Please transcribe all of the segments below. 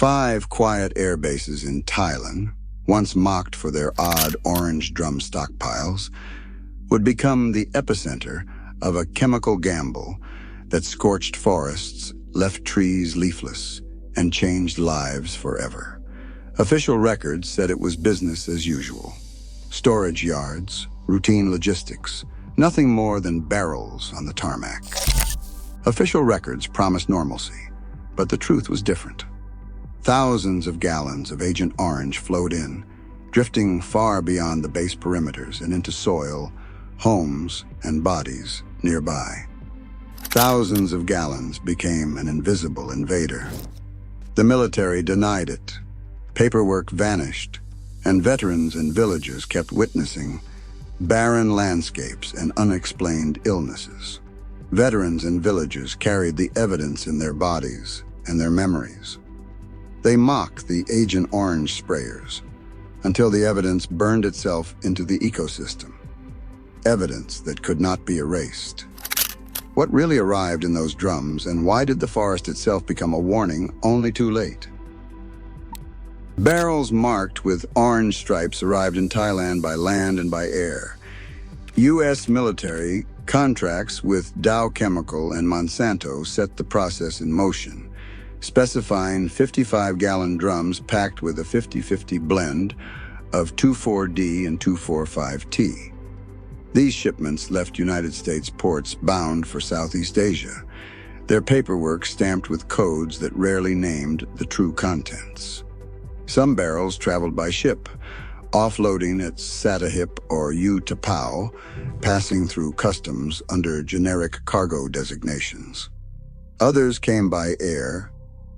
5 quiet air bases in Thailand, once mocked for their odd orange drum stockpiles, would become the epicenter of a chemical gamble that scorched forests, left trees leafless, and changed lives forever. Official records said it was business as usual. Storage yards, routine logistics, nothing more than barrels on the tarmac. Official records promised normalcy, but the truth was different. Thousands of gallons of Agent Orange flowed in, drifting far beyond the base perimeters and into soil, homes, and bodies nearby. Thousands of gallons became an invisible invader. The military denied it. Paperwork vanished, and veterans and villagers kept witnessing barren landscapes and unexplained illnesses. Veterans and villagers carried the evidence in their bodies and their memories. They mocked the Agent Orange sprayers until the evidence burned itself into the ecosystem. Evidence that could not be erased. What really arrived in those drums, and why did the forest itself become a warning only too late? Barrels marked with orange stripes arrived in Thailand by land and by air. U.S. military contracts with Dow Chemical and Monsanto set the process in motion, specifying 55-gallon drums packed with a 50-50 blend of 2,4-D and 2,4,5-T. These shipments left United States ports bound for Southeast Asia, their paperwork stamped with codes that rarely named the true contents. Some barrels traveled by ship, offloading at Satahip or U-Tapao, passing through customs under generic cargo designations. Others came by air,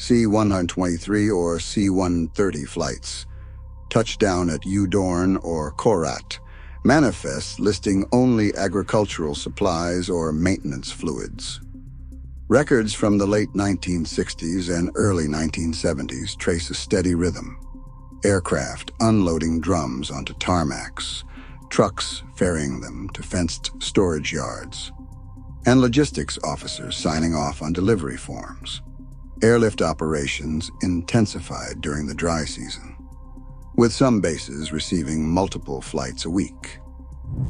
C-123 or C-130 flights, touchdown at Udorn or Korat, manifests listing only agricultural supplies or maintenance fluids. Records from the late 1960s and early 1970s trace a steady rhythm. Aircraft unloading drums onto tarmacs, trucks ferrying them to fenced storage yards, and logistics officers signing off on delivery forms. Airlift operations intensified during the dry season, with some bases receiving multiple flights a week.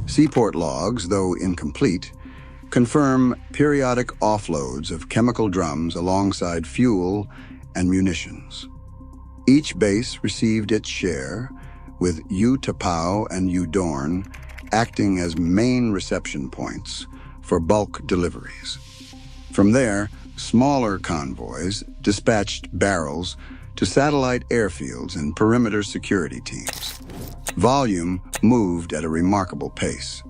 Seaport logs, though incomplete, confirm periodic offloads of chemical drums alongside fuel and munitions. Each base received its share, with U-Tapao and Udorn acting as main reception points for bulk deliveries. From there, smaller convoys dispatched barrels to satellite airfields and perimeter security teams. Volume moved at a remarkable pace.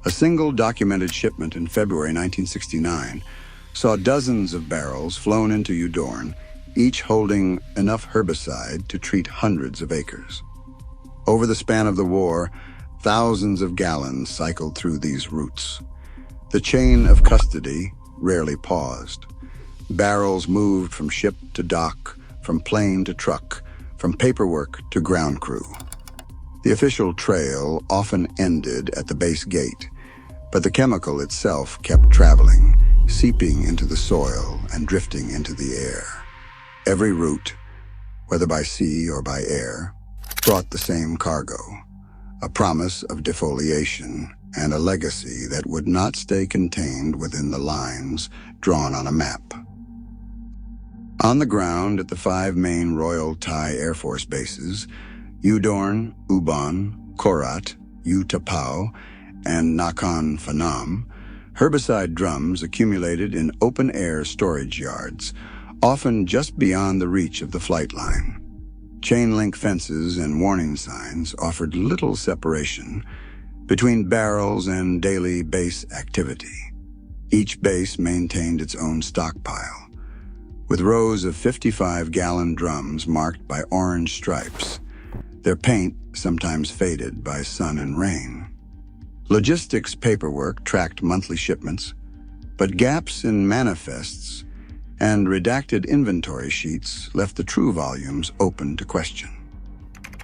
A single documented shipment in February 1969 saw dozens of barrels flown into Udorn, each holding enough herbicide to treat hundreds of acres. Over the span of the war, thousands of gallons cycled through these routes. The chain of custody rarely paused. Barrels moved from ship to dock, from plane to truck, from paperwork to ground crew. The official trail often ended at the base gate, but the chemical itself kept traveling, seeping into the soil and drifting into the air. Every route, whether by sea or by air, brought the same cargo, a promise of defoliation and a legacy that would not stay contained within the lines drawn on a map. On the ground at the 5 main Royal Thai Air Force bases, Udorn, Ubon, Korat, U-Tapao, and Nakhon Phanom, herbicide drums accumulated in open-air storage yards, often just beyond the reach of the flight line. Chain-link fences and warning signs offered little separation between barrels and daily base activity. Each base maintained its own stockpile, with rows of 55-gallon drums marked by orange stripes, their paint sometimes faded by sun and rain. Logistics paperwork tracked monthly shipments, but gaps in manifests and redacted inventory sheets left the true volumes open to question.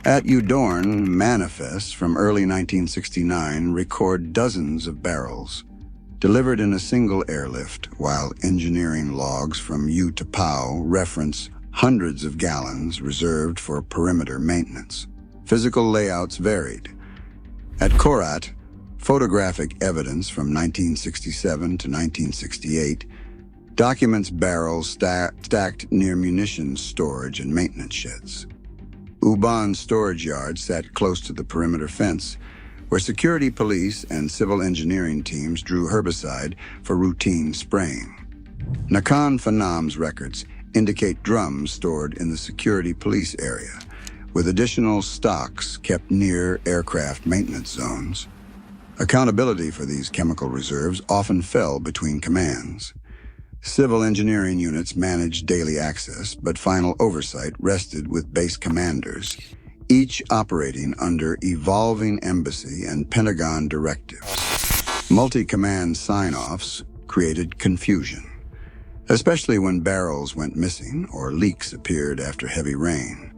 At Udorn, manifests from early 1969 record dozens of barrels, delivered in a single airlift, while engineering logs from U-Tapao reference hundreds of gallons reserved for perimeter maintenance. Physical layouts varied. At Korat, photographic evidence from 1967 to 1968 documents barrels stacked near munitions storage and maintenance sheds. Ubon's storage yard sat close to the perimeter fence, where security police and civil engineering teams drew herbicide for routine spraying. Nakhon Phanam's records indicate drums stored in the security police area, with additional stocks kept near aircraft maintenance zones. Accountability for these chemical reserves often fell between commands. Civil engineering units managed daily access, but final oversight rested with base commanders, each operating under evolving embassy and Pentagon directives. Multi-command sign-offs created confusion, especially when barrels went missing or leaks appeared after heavy rain.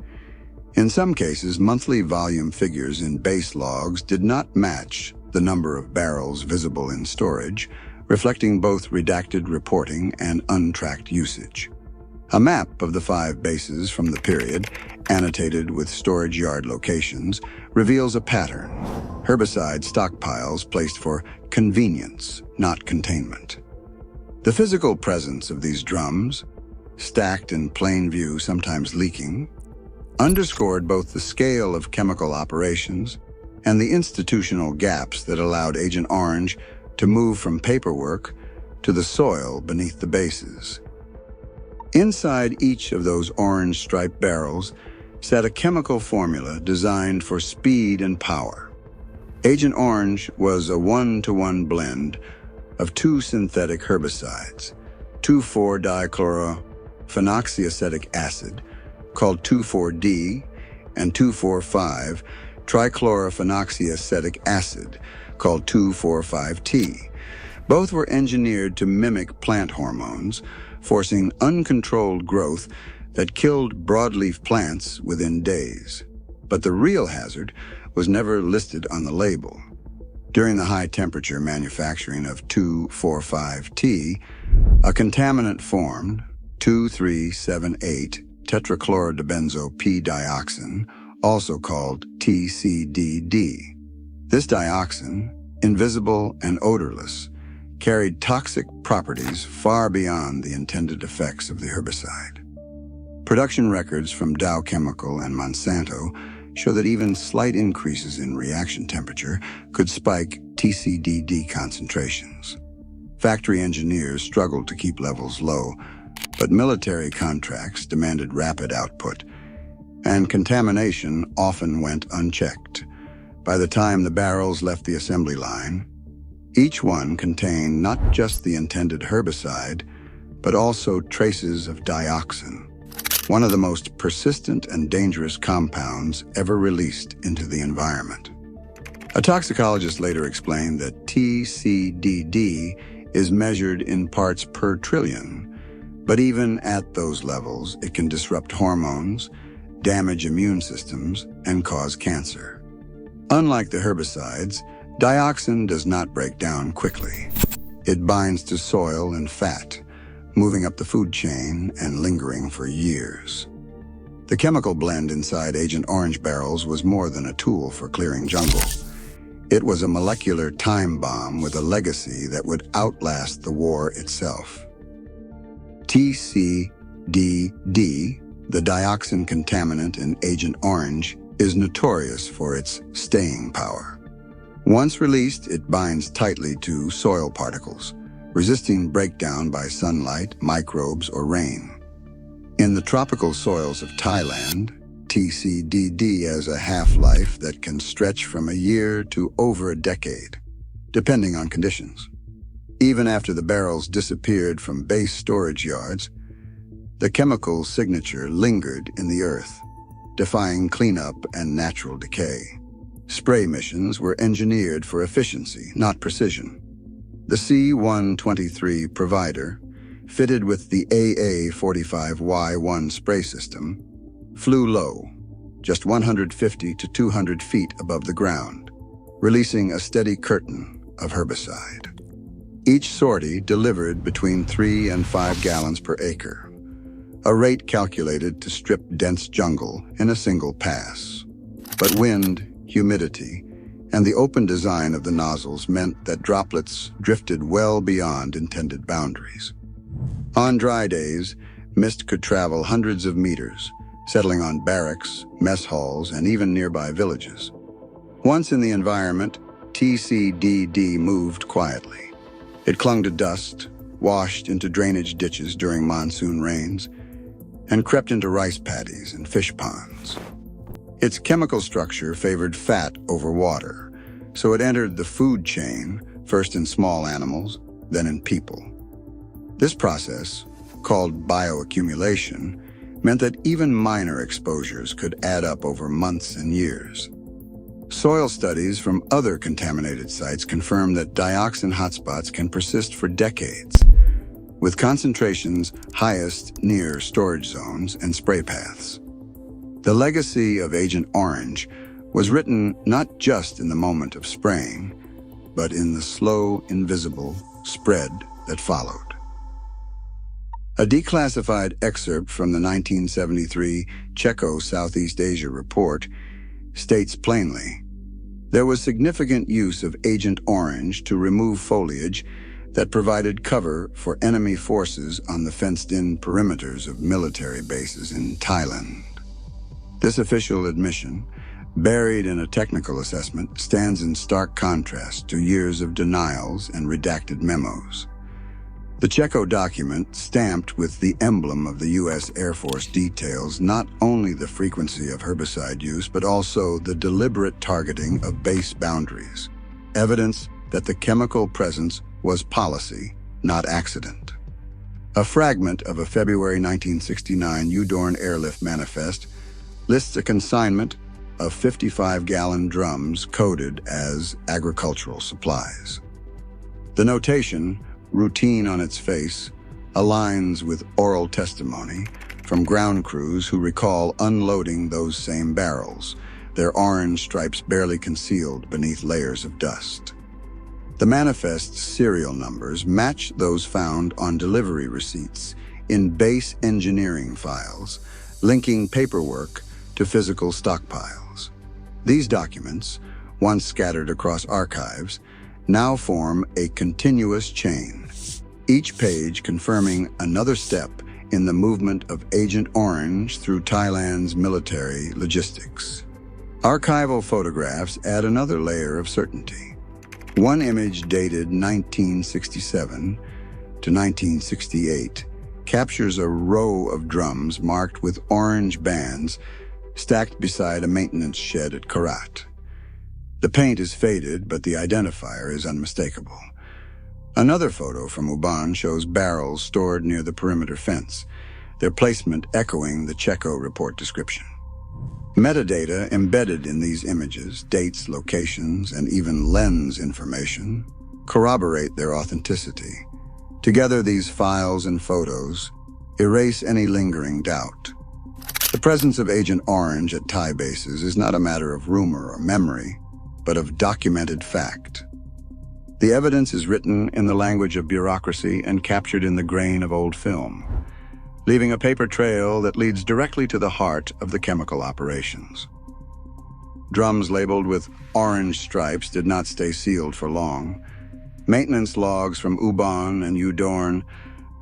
In some cases, monthly volume figures in base logs did not match the number of barrels visible in storage, reflecting both redacted reporting and untracked usage. A map of the 5 bases from the period, annotated with storage yard locations, reveals a pattern: herbicide stockpiles placed for convenience, not containment. The physical presence of these drums, stacked in plain view, sometimes leaking, underscored both the scale of chemical operations and the institutional gaps that allowed Agent Orange to move from paperwork to the soil beneath the bases. Inside each of those orange-striped barrels sat a chemical formula designed for speed and power. Agent Orange was a 1-to-1 blend of 2 synthetic herbicides, 2,4-dichlorophenoxyacetic acid, called 2,4-D, and 2,4,5-trichlorophenoxyacetic acid, called 2,4,5-T. Both were engineered to mimic plant hormones, forcing uncontrolled growth that killed broadleaf plants within days. But the real hazard was never listed on the label. During the high-temperature manufacturing of 2,4,5-T, a contaminant formed, 2,3,7,8-tetrachlorodibenzo-P-dioxin, also called TCDD. This dioxin, invisible and odorless, carried toxic properties far beyond the intended effects of the herbicide. Production records from Dow Chemical and Monsanto show that even slight increases in reaction temperature could spike TCDD concentrations. Factory engineers struggled to keep levels low, but military contracts demanded rapid output, and contamination often went unchecked. By the time the barrels left the assembly line, each one contained not just the intended herbicide, but also traces of dioxin, one of the most persistent and dangerous compounds ever released into the environment. A toxicologist later explained that TCDD is measured in parts per trillion, but even at those levels, it can disrupt hormones, damage immune systems, and cause cancer. Unlike the herbicides, dioxin does not break down quickly. It binds to soil and fat, moving up the food chain and lingering for years. The chemical blend inside Agent Orange barrels was more than a tool for clearing jungle. It was a molecular time bomb with a legacy that would outlast the war itself. TCDD, the dioxin contaminant in Agent Orange, is notorious for its staying power. Once released, it binds tightly to soil particles, resisting breakdown by sunlight, microbes, or rain. In the tropical soils of Thailand, TCDD has a half-life that can stretch from a year to over a decade, depending on conditions. Even after the barrels disappeared from base storage yards, the chemical signature lingered in the earth, defying cleanup and natural decay. Spray missions were engineered for efficiency, not precision. The C-123 provider, fitted with the AA-45Y1 spray system, flew low, just 150 to 200 feet above the ground, releasing a steady curtain of herbicide. Each sortie delivered between 3 and 5 gallons per acre, a rate calculated to strip dense jungle in a single pass. But wind, humidity, and the open design of the nozzles meant that droplets drifted well beyond intended boundaries. On dry days, mist could travel hundreds of meters, settling on barracks, mess halls, and even nearby villages. Once in the environment, TCDD moved quietly. It clung to dust, washed into drainage ditches during monsoon rains, and crept into rice paddies and fish ponds. Its chemical structure favored fat over water, so it entered the food chain, first in small animals, then in people. This process, called bioaccumulation, meant that even minor exposures could add up over months and years. Soil studies from other contaminated sites confirm that dioxin hotspots can persist for decades, with concentrations highest near storage zones and spray paths. The legacy of Agent Orange was written not just in the moment of spraying, but in the slow, invisible spread that followed. A declassified excerpt from the 1973 Checo Southeast Asia report states plainly, there was significant use of Agent Orange to remove foliage that provided cover for enemy forces on the fenced-in perimeters of military bases in Thailand. This official admission, buried in a technical assessment, stands in stark contrast to years of denials and redacted memos. The Checo document, stamped with the emblem of the U.S. Air Force, details not only the frequency of herbicide use, but also the deliberate targeting of base boundaries, evidence that the chemical presence was policy, not accident. A fragment of a February 1969 UDORN airlift manifest lists a consignment of 55-gallon drums coded as agricultural supplies. The notation, routine on its face, aligns with oral testimony from ground crews who recall unloading those same barrels, their orange stripes barely concealed beneath layers of dust. The manifest's serial numbers match those found on delivery receipts in base engineering files, linking paperwork to physical stockpiles. These documents, once scattered across archives, now form a continuous chain, each page confirming another step in the movement of Agent Orange through Thailand's military logistics. Archival photographs add another layer of certainty. One image dated 1967 to 1968 captures a row of drums marked with orange bands stacked beside a maintenance shed at Karat. The paint is faded, but the identifier is unmistakable. Another photo from Ubon shows barrels stored near the perimeter fence, their placement echoing the Checo report description. Metadata embedded in these images, dates, locations, and even lens information, corroborate their authenticity. Together, these files and photos erase any lingering doubt. The presence of Agent Orange at Thai bases is not a matter of rumor or memory, but of documented fact. The evidence is written in the language of bureaucracy and captured in the grain of old film, leaving a paper trail that leads directly to the heart of the chemical operations. Drums labeled with orange stripes did not stay sealed for long. Maintenance logs from Ubon and UDORN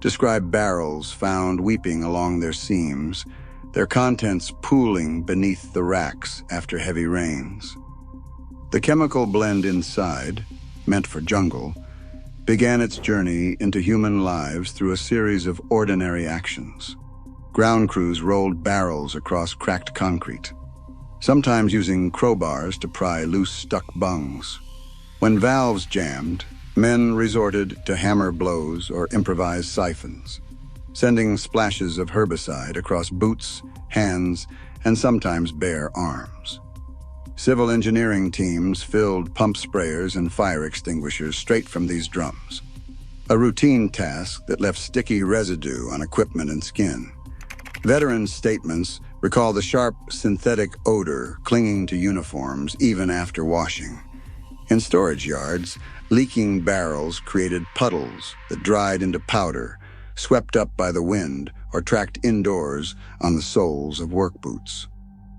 describe barrels found weeping along their seams, their contents pooling beneath the racks after heavy rains. The chemical blend inside, meant for jungle, began its journey into human lives through a series of ordinary actions. Ground crews rolled barrels across cracked concrete, sometimes using crowbars to pry loose stuck bungs. When valves jammed, men resorted to hammer blows or improvised siphons, sending splashes of herbicide across boots, hands, and sometimes bare arms. Civil engineering teams filled pump sprayers and fire extinguishers straight from these drums, a routine task that left sticky residue on equipment and skin. Veterans' statements recall the sharp synthetic odor clinging to uniforms even after washing. In storage yards, leaking barrels created puddles that dried into powder, swept up by the wind or tracked indoors on the soles of work boots.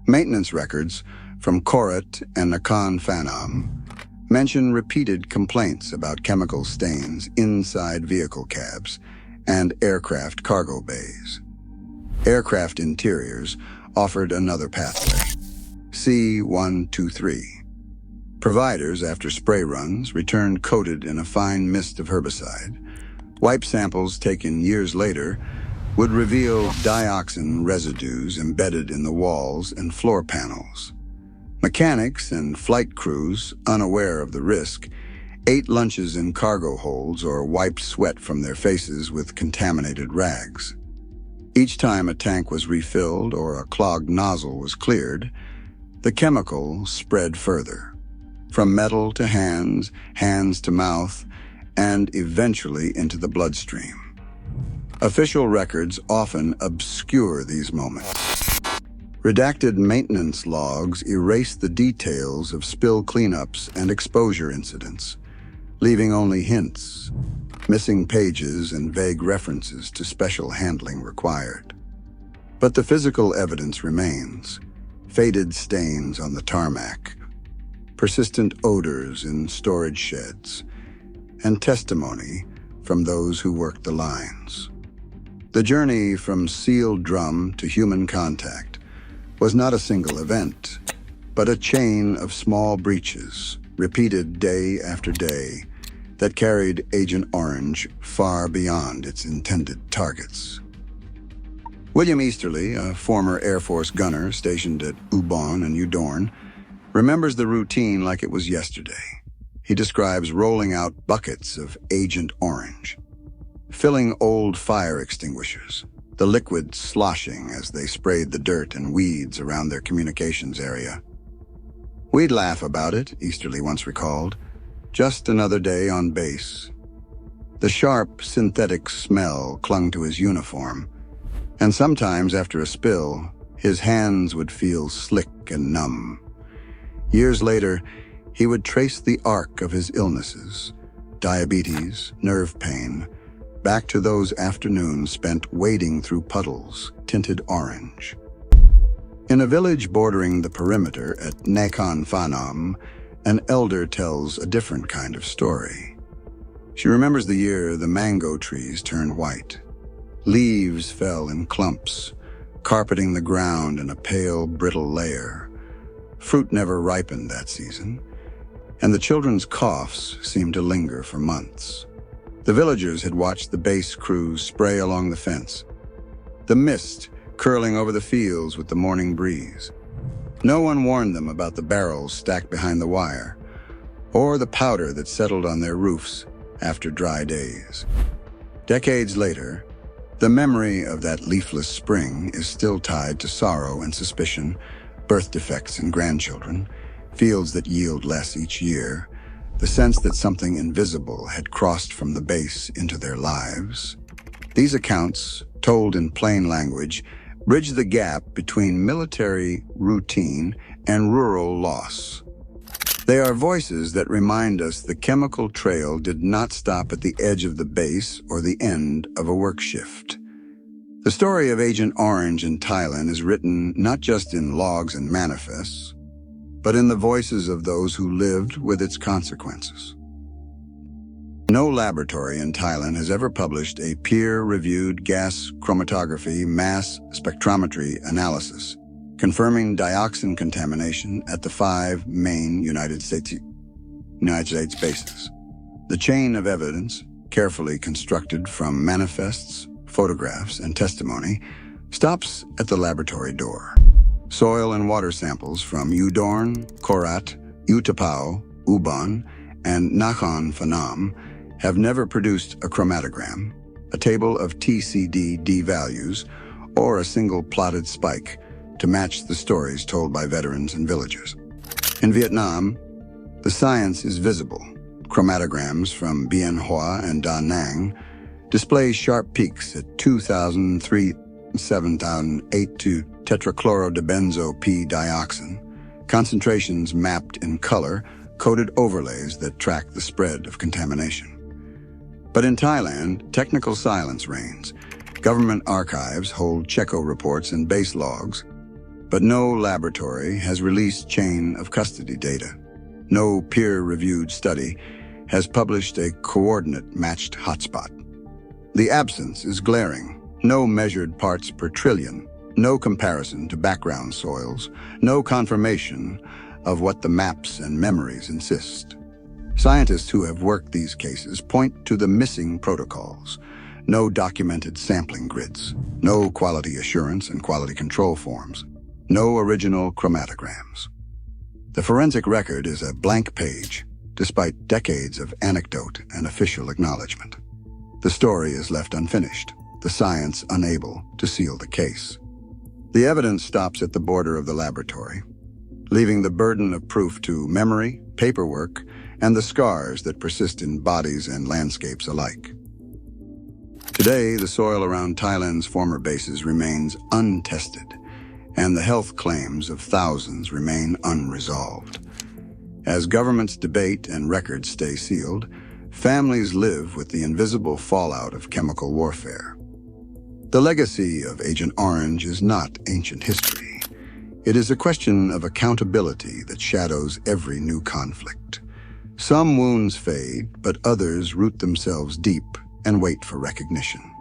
Maintenance records from Korat and Nakhon Phanom mention repeated complaints about chemical stains inside vehicle cabs and aircraft cargo bays. Aircraft interiors offered another pathway. C123. Providers, after spray runs, returned coated in a fine mist of herbicide. Wipe samples taken years later would reveal dioxin residues embedded in the walls and floor panels. Mechanics and flight crews, unaware of the risk, ate lunches in cargo holds or wiped sweat from their faces with contaminated rags. Each time a tank was refilled or a clogged nozzle was cleared, the chemical spread further, from metal to hands, hands to mouth, and eventually into the bloodstream. Official records often obscure these moments. Redacted maintenance logs erase the details of spill cleanups and exposure incidents, leaving only hints, missing pages, and vague references to special handling required. But the physical evidence remains: faded stains on the tarmac, persistent odors in storage sheds, and testimony from those who worked the lines. The journey from sealed drum to human contact was not a single event, but a chain of small breaches, repeated day after day, that carried Agent Orange far beyond its intended targets. William Easterly, a former Air Force gunner stationed at Ubon and Udorn, remembers the routine like it was yesterday. He describes rolling out buckets of Agent Orange, filling old fire extinguishers, the liquid sloshing as they sprayed the dirt and weeds around their communications area. "We'd laugh about it," Easterly once recalled. "Just another day on base." The sharp, synthetic smell clung to his uniform, and sometimes after a spill, his hands would feel slick and numb. Years later, he would trace the arc of his illnesses, diabetes, nerve pain, back to those afternoons spent wading through puddles tinted orange. In a village bordering the perimeter at Nakhon Phanom, an elder tells a different kind of story. She remembers the year the mango trees turned white. Leaves fell in clumps, carpeting the ground in a pale, brittle layer. Fruit never ripened that season, and the children's coughs seemed to linger for months. The villagers had watched the base crews spray along the fence, the mist curling over the fields with the morning breeze. No one warned them about the barrels stacked behind the wire, or the powder that settled on their roofs after dry days. Decades later, the memory of that leafless spring is still tied to sorrow and suspicion, birth defects in grandchildren, fields that yield less each year, the sense that something invisible had crossed from the base into their lives. These accounts, told in plain language, bridge the gap between military routine and rural loss. They are voices that remind us the chemical trail did not stop at the edge of the base or the end of a work shift. The story of Agent Orange in Thailand is written not just in logs and manifests, but in the voices of those who lived with its consequences. No laboratory in Thailand has ever published a peer-reviewed gas chromatography mass spectrometry analysis confirming dioxin contamination at the 5 main United States bases. The chain of evidence, carefully constructed from manifests, photographs, and testimony, stops at the laboratory door. Soil and water samples from Udorn, Korat, Utapao, Ubon, and Nakhon Phanom have never produced a chromatogram, a table of TCD values, or a single plotted spike to match the stories told by veterans and villagers. In Vietnam, the science is visible. Chromatograms from Bien Hoa and Da Nang display sharp peaks at 2,000, 3,000, 7,000, 8 tetrachlorodibenzo P-dioxin, concentrations mapped in color, coded overlays that track the spread of contamination. But in Thailand, technical silence reigns. Government archives hold Checo reports and base logs, but no laboratory has released chain of custody data. No peer-reviewed study has published a coordinate-matched hotspot. The absence is glaring. No measured parts per trillion, no comparison to background soils, no confirmation of what the maps and memories insist. Scientists who have worked these cases point to the missing protocols. No documented sampling grids, no quality assurance and quality control forms, no original chromatograms. The forensic record is a blank page, despite decades of anecdote and official acknowledgement. The story is left unfinished, the science unable to seal the case. The evidence stops at the border of the laboratory, leaving the burden of proof to memory, paperwork, and the scars that persist in bodies and landscapes alike. Today, the soil around Thailand's former bases remains untested, and the health claims of thousands remain unresolved. As governments debate and records stay sealed, families live with the invisible fallout of chemical warfare. The legacy of Agent Orange is not ancient history. It is a question of accountability that shadows every new conflict. Some wounds fade, but others root themselves deep and wait for recognition.